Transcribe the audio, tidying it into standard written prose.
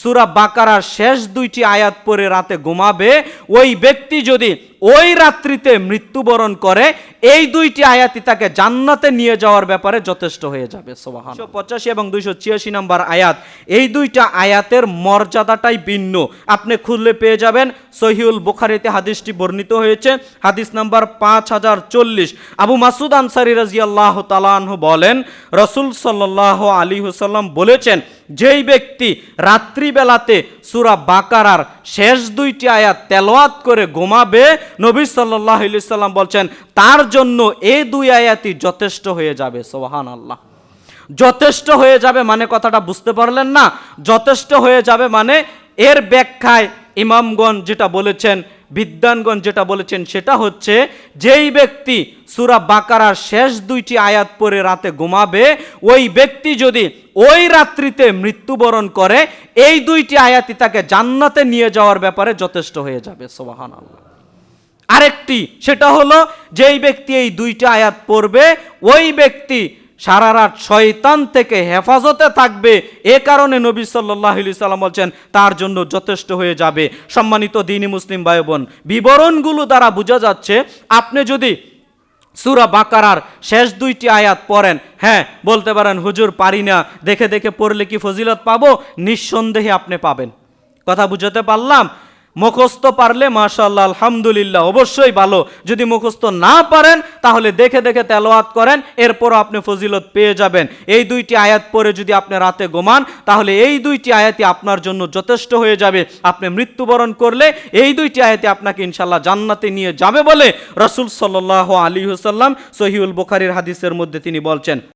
সূরা বাকারার শেষ 2টি আয়াত পড়ে রাতে ঘুমাবে, ওই ব্যক্তি যদি ওই রাত্রিতে মৃত্যুবরণ করে, এই 2টি আয়াতই তাকে জান্নাতে নিয়ে যাওয়ার ব্যাপারে যথেষ্ট হয়ে যাবে। সুবহানাল্লাহ। 185 এবং 286 নম্বর আয়াত, এই 2টা আয়াতের মর্যাদাটাই ভিন্ন। আপনি খুললে পেয়ে যাবেন, সহিহুল বুখারীতে হাদিসটি বর্ণিত হয়েছে, হাদিস নাম্বার 5040। আবু মাসুদ আনসারী রাদিয়াল্লাহু তাআলা আনহু বলেন, রাসূল সাল্লাল্লাহু আলাইহি ওয়াসাল্লাম বলেছেন, যেই ব্যক্তি রাত্রিবেলাতে সূরা বাকারার শেষ 2টি আয়াত তেলাওয়াত করে ঘুমাবে, নবী সাল্লাল্লাহু আলাইহি ওয়াসাল্লাম বলছেন তার জন্য এই 2 আয়াতই যথেষ্ট হয়ে যাবে। সুবহানাল্লাহ। যথেষ্ট হয়ে যাবে মানে কথাটা বুঝতে পারলেন না? যথেষ্ট হয়ে যাবে মানে এর ব্যাখ্যায় ইমামগণ যেটা বলেছেন, বিদ্বানগণ যেটা বলেছেন, সেটা হচ্ছে যেই ব্যক্তি সূরা বাকারার শেষ 2টি আয়াত পড়ে রাতে ঘুমাবে, ওই ব্যক্তি যদি ওই রাত্রিতে মৃত্যুবরণ করে, এই 2টি আয়াতই তাকে জান্নাতে নিয়ে যাওয়ার ব্যাপারে যথেষ্ট হয়ে যাবে। সুবহানাল্লাহ। আরেকটি, সেটা হলো যেই ব্যক্তি এই 2টা আয়াত পড়বে, ওই ব্যক্তি সারা রাত শয়তান থেকে হেফাজতে থাকবে। এ কারণে নবী সাল্লাল্লাহু আলাইহি সাল্লাম বলছেন তার জন্য যথেষ্ট হয়ে যাবে। সম্মানিত দ্বীনি মুসলিম ভাই বোন, বিবরণগুলো দ্বারা বোঝা যাচ্ছে আপনি যদি সূরা বাকারার শেষ 2টি আয়াত পড়েন, হ্যাঁ বলতে পারেন হুজুর পারি না, দেখে দেখে পড়লে কি ফজিলত পাবো? নিঃসন্দেহে আপনি পাবেন। কথা বুঝাতে পারলাম? মুখস্থ পারলে মাশাআল্লাহ আলহামদুলিল্লাহ, অবশ্যই ভালো। যদি মুখস্থ না পারেন তাহলে দেখে দেখে তেলাওয়াত করেন, এরপরও আপনি ফজিলত পেয়ে যাবেন। এই 2টি আয়াত পড়ে যদি আপনি রাতে ঘুমান, তাহলে এই 2টি আয়াতই আপনার জন্য যথেষ্ট হয়ে যাবে। আপনি মৃত্যুবরণ করলে এই 2টি আয়াতই আপনাকে ইনশাআল্লাহ জান্নাতে নিয়ে যাবে বলে রাসূল সাল্লাল্লাহু আলাইহি ওয়াসাল্লাম সহিহুল বুখারীর হাদিসের মধ্যে তিনি বলছেন।